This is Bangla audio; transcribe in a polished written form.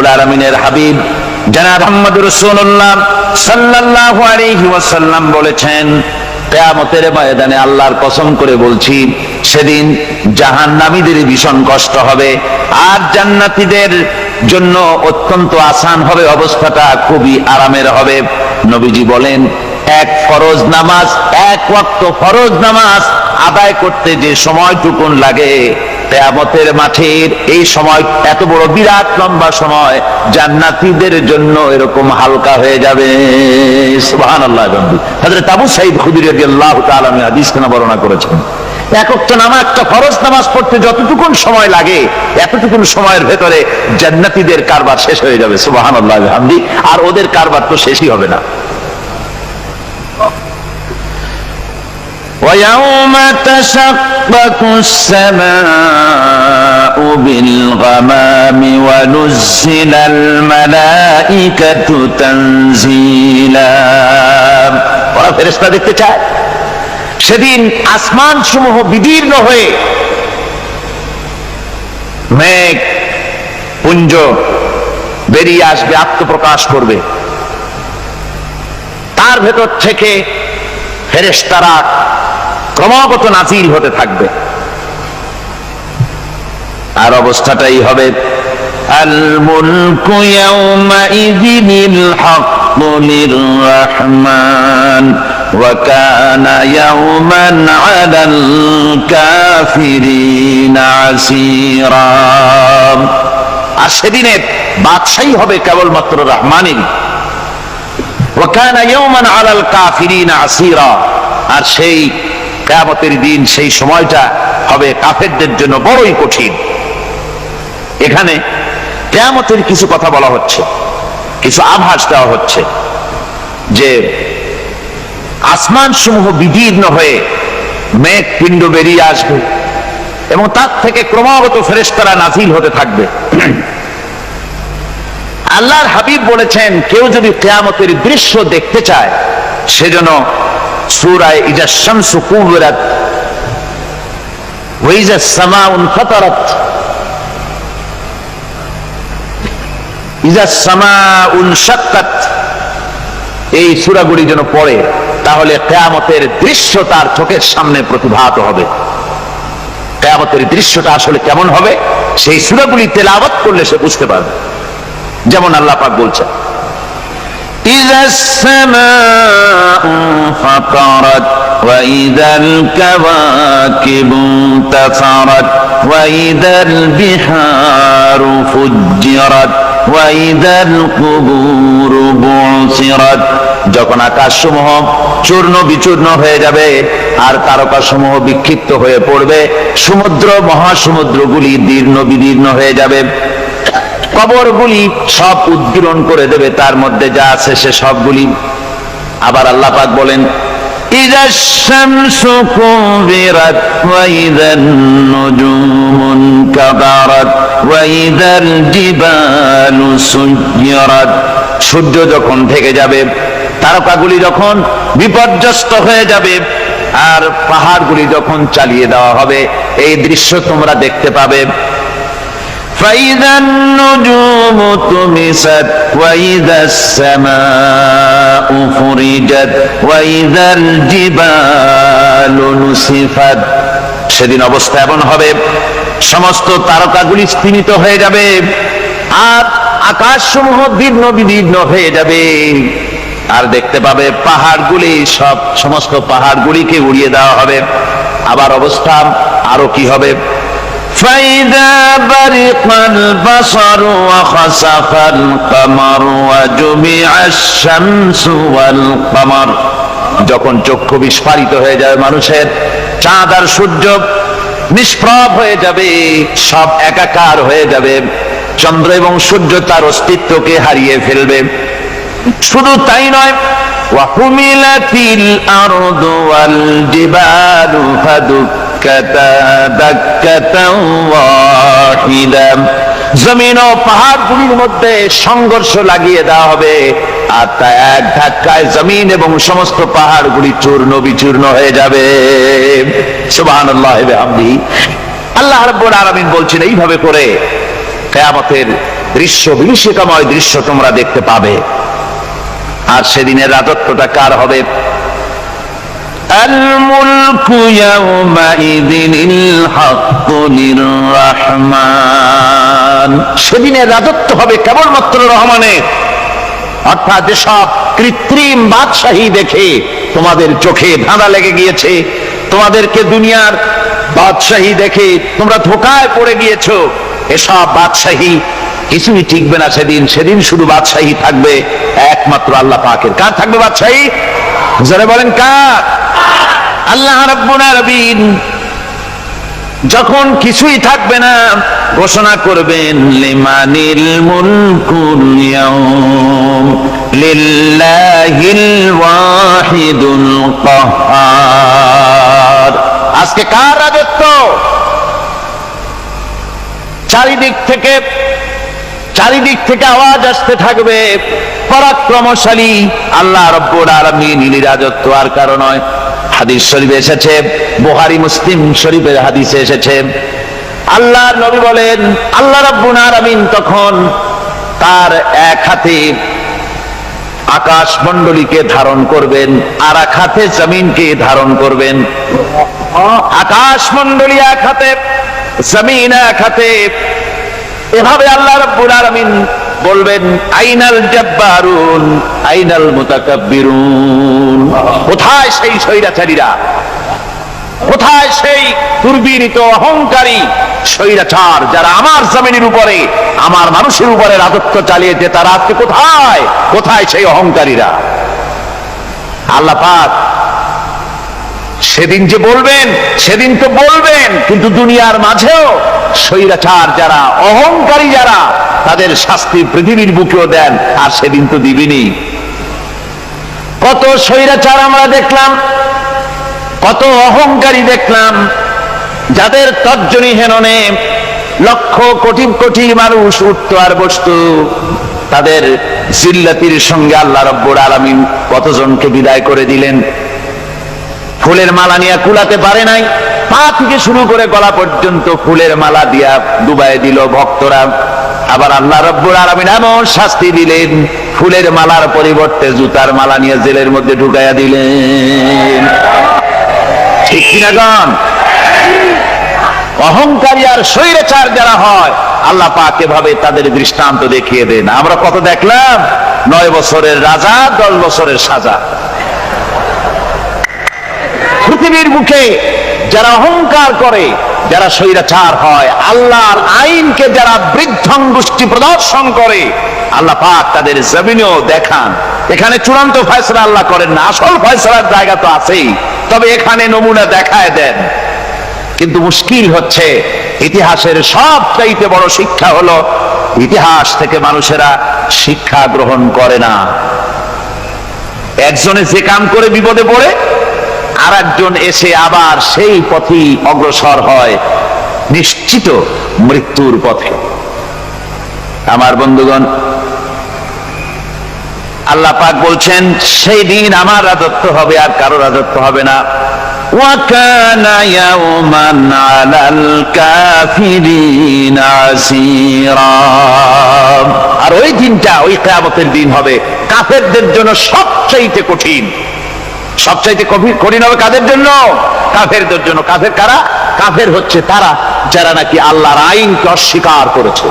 আলামিনের হাবিব জনাব মুহাম্মদুর রাসূলুল্লাহ সাল্লাল্লাহু আলাইহি ওয়াসাল্লাম বলেছেন, কিয়ামতের ময়দানে আল্লাহর কসম করে বলছি, সেদিন জাহান্নামীদের ভীষণ কষ্ট হবে আর জান্নাতীদের জন্য অত্যন্ত আসান হবে, অবস্থাটা খুবই আরামের হবে। নবীজি বলেন, এক ফরজ নামাজ, এক ওয়াক্ত ফরজ নামাজ আদায় করতে যে সময়টুকুন লাগে, কিয়ামতের মাঠের এই সময় এত বড় বিরাট লম্বা সময় জান্নাতীদের জন্য এরকম হালকা হয়ে যাবে। সুবহানাল্লাহ। হযরত আবু সাঈদ খুদরী রাদিয়াল্লাহু তাআলা আনহু হাদিস খানা বর্ণনা করেছেন, এক ওয়াক্ত নামাজ, একটা ফরজ নামাজ পড়তে যতটুকুন সময় লাগে এতটুকুন সময়ের ভেতরে জান্নাতীদের কারবার শেষ হয়ে যাবে। সুবহানাল্লাহ বিহামদি। আর ওদের কারবার তো শেষই হবে না। وَيَوْمَ تَشَقَّقُ السَّمَاءُ بِالْغَمَامِ وَنُزِّلَ الْمَلَائِكَةُ تَنزِيلًا। ওরা ফেরেশতা দেখতে চায়, সেদিন আসমান সমূহ বিদীর্ণ হয়ে মেঘ পুঞ্জ বেরিয়ে আসবে, আত্মপ্রকাশ করবে, তার ভেতর থেকে ফেরেশতারা ক্রমাগত নাজিল হতে থাকবে। আর অবস্থাটাই হবে, আল মুলকু ইয়াউমাইযিনিল হাক্কু লির-রাহমান ওয়া কানা ইয়াওমান আলাল কাফিরিনা আসীরা। আর সেদিনে বাদশাহী হবে কেবলমাত্র রহমানের। ওয়া কানা ইয়াওমান আলাল কাফিরিনা আসীরা। আর সেই কিয়ামতের দিন, সেই সময়টা হবে কাফেরদের জন্য বড়ই কঠিন। এখানে কিয়ামতের কিছু কথা বলা হচ্ছে, কিছু আভাস দেওয়া হচ্ছে যে আসমান সমূহ বিদীর্ণ হয়ে মেঘ পিণ্ড বেরিয়ে আসবে এবং তার থেকে ক্রমাগত ফেরেশতারা নাজিল হতে থাকবে। আল্লাহর হাবিব বলেছেন, কেউ যদি কিয়ামতের দৃশ্য দেখতে চায় সেজন্য সূরা ইজা শামসু কুবিরাত ওয়া ইজা সামাউ ফাতারাত, ইজা সামাউ শাক্কাত, এই সূরাগুলি যেন পড়ে, তাহলে কিয়ামতের দৃশ্য তার চোখের সামনে প্রতিভাত হবে। কিয়ামতের দৃশ্যটা আসলে কেমন হবে সেই সূরাগুলি তেলাওয়াত করলে সে বুঝতে পারবে। যেমন আল্লাহ পাক বলছেন, إذا السماء انفطرت وإذا الكواكب انتثرت وإذا البحار فجرت وإذا القبور بعثرت। যখন আকাশসমূহ চূর্ণ বিচূর্ণ হয়ে যাবে আর তারকাসমূহ বিক্ষিপ্ত হয়ে পড়বে, সমুদ্র মহাসমুদ্রগুলি দীর্ণ বিদীর্ণ হয়ে যাবে, কবরগুলি সব উদ্গীরণ করে দেবে, তার মধ্যে যা আছে সে সবগুলি। আবার আল্লাহ পাক বলেন, ইযাশ শামসু কুবিরাত ওয়া ইযান নুজুমু কাদারাত ওয়া ইযাল জিবালু সুয়্যিরাত। সূর্য যখন ঢেকে যাবে, তারকাগুলি যখন বিপর্যস্ত হয়ে যাবে আর পাহাড়গুলি যখন চালিয়ে দেওয়া হবে, এই দৃশ্য তোমরা দেখতে পাবে। فإذا النجوم طمست وإذا السماء فرجت وإذا الجبال نسفت। সেদিন অবস্থা এমন হবে, সমস্ত তারকাগুলি স্তিমিত হয়ে যাবে আর আকাশসমূহ দীর্ণ বিদীর্ণ হয়ে যাবে। আর দেখতে পাবে পাহাড়গুলি, সমস্ত পাহাড়গুলিকে উড়িয়ে দেওয়া হবে। আবার অবস্থা আরো কি হবে, فإذا برق البصر وخسف القمر وجمع الشمس والقمر। যখন চক্ষু বিস্ফারিত হয়ে যাবে মানুষের, চাঁদ আর সূর্য নিষ্প্রভ হয়ে যাবে, সব একাকার হয়ে যাবে, চন্দ্র এবং সূর্য তার অস্তিত্বকে হারিয়ে ফেলবে। শুধু তাই নয়, ওয়াহুমিলাতিল আরদু ওয়াল জিবালু ফাদুক্কাতা দাক্কাতাও ওয়াহিদা। জমিন ও পাহাড়গুলির মধ্যে সংঘর্ষ লাগিয়ে দেওয়া হবে আর তা এক ধাক্কায় জমিন এবং সমস্ত পাহাড়গুলি চূর্ণ বিচূর্ণ হয়ে যাবে। সুবহানাল্লাহি ওয়া বিহামদিহি। আল্লাহ রাব্বুল আলামিন বলছেন, এইভাবে করে কিয়ামতের দৃশ্য, বিভীষিকাময় দৃশ্য তোমরা দেখতে পাবে। আর সেদিনের রাজত্বটা কার হবে? আল মুলকু ইয়াউমাইযিনিল হাক্কু লিররহমান। সেদিনের রাজত্ব হবে কেবলমাত্র রহমানের। অর্থাৎ যেসব কৃত্রিম বাদশাহী দেখে তোমাদের চোখে ধাঁধা লেগে গিয়েছে, তোমাদেরকে দুনিয়ার বাদশাহী দেখে তোমরা ধোঁকায় পড়ে গিয়েছো, এসব বাদশাহী কিছুই টিকবে না সেদিন। সেদিন শুধু বাদশাহী থাকবে একমাত্র আল্লাহ পাকের। কার থাকবে বাদশাহী? যারা বলেন কার? আল্লাহ রাব্বুল আলামিন যখন কিছুই থাকবে না ঘোষণা করবেন লিমানিল মুলকুল ইয়াউম লিল্লাহিল ওয়াহিদুল কাহ্হার। আজকে কার রাজত্ব? চারিদিক থেকে আওয়াজ আসতে থাকবে, পরাক্রমশালী আল্লাহ রাব্বুল আলামিনের রাজত্ব। আর কারণ নয়, হাদিস শরীফে এসেছে, বুখারী মুসলিম শরীফের হাদিসে এসেছে, আল্লাহর নবী বলেন আল্লাহ রাব্বুল আলামিন তখন তার এক হাতে আকাশ মণ্ডলীকে ধারণ করবেন, আর এক হাতে জমিনকে ধারণ করবেন। আকাশ মণ্ডলী এক হাতে, জমিন এক হাতে। এভাবে আল্লাহ রাব্বুল আলামিন বলবেন আইনাল জাব্বারুন আইনাল মুতাকাব্বিরুন। কোথায় সেই স্বৈরাচারীরা? কোথায় সেই দুর্বীরিত অহংকারী স্বৈরাচার যারা আমার জমিনের উপরে, আমার মানুষের উপরে রাজত্ব চালিয়েছে? তারা আজকে কোথায়? কোথায় সেই অহংকারীরা? আল্লাহ পাক সেদিন যে বলবেন, সেদিন তো বলবেন, কিন্তু দুনিয়ার মাঝেও স্বৈরাচার যারা, অহংকারী যারা, তাদের শাস্তি পৃথিবীর বুকেও দেন। আর সেদিন তো দিবেনই। কত স্বৈরাচার আমরা দেখলাম, কত অহংকারী দেখলাম, যাদের তর্জনী হেননে লক্ষ কোটি কোটি মানুষ উঠতো আর বসতো। তাদের জিল্লাতির সঙ্গে আল্লাহ রাব্বুল আলামিন কতজনকে বিদায় করে দিলেন। ফুলের মালা নিয়ে কুলাতে পারে নাই, পা থেকে শুরু করে গলা পর্যন্ত ফুলের মালা দিয়া ডুবাই দিল ভক্তরা। আবার আল্লাহ রাব্বুল আলামিন এমন শাস্তি দিলেন, ফুলের মালার পরিবর্তে জুতার মালা নিয়ে জেলের মধ্যে ঢুকাইয়া দিলেন। ঠিক কিনা গান? অহংকারী আর স্বৈরাচার যারা হয়, আল্লাহ পাক এভাবে তাদের দৃষ্টান্ত দেখিয়ে দেন। আমরা কত দেখলাম, 9 বছরের রাজা, 10 বছরের সাজা। পৃথিবীর মুখে যারা অহংকার করে, যারা স্বৈরাচার হয়, আল্লাহর আইনকে যারা বৃদ্ধঙ্গুষ্টি প্রদর্শন করে, আল্লাহ পাক তাদের জমিনেও দেখান। এখানে চূড়ান্ত ফয়সালা আল্লাহ করেন না, আসল ফয়সালার জায়গা তো আছেই, তবে এখানে নমুনা দেখায় দেন। কিন্তু মুশকিল হচ্ছে, ইতিহাসের সবচাইতে বড় শিক্ষা হলো ইতিহাস থেকে মানুষেরা শিক্ষা গ্রহণ করে না। একজনে যে কাম করে বিপদে পড়ে, আর একজন এসে আবার সেই পথেই অগ্রসর হয়, নিশ্চিত মৃত্যুর পথে। আমার বন্ধুগণ, আল্লাহ পাক বলছেন সেই দিন আমার রাজত্ব হবে, আর কারো রাজত্ব হবে না। ওয়াকানা ইয়াওমান আলাল কাফিরিনা আসীরা। আর ওই দিনটা, ওই কিয়ামতের দিন হবে কাফেরদের জন্য সবচাইতে কঠিন। সবচাইতে কঠিন হবে কাদের জন্য? কাফেরদের জন্য। কাফের কারা? কাফের হচ্ছে তারা যারা নাকি আল্লাহর আইনকে অস্বীকার করেছে।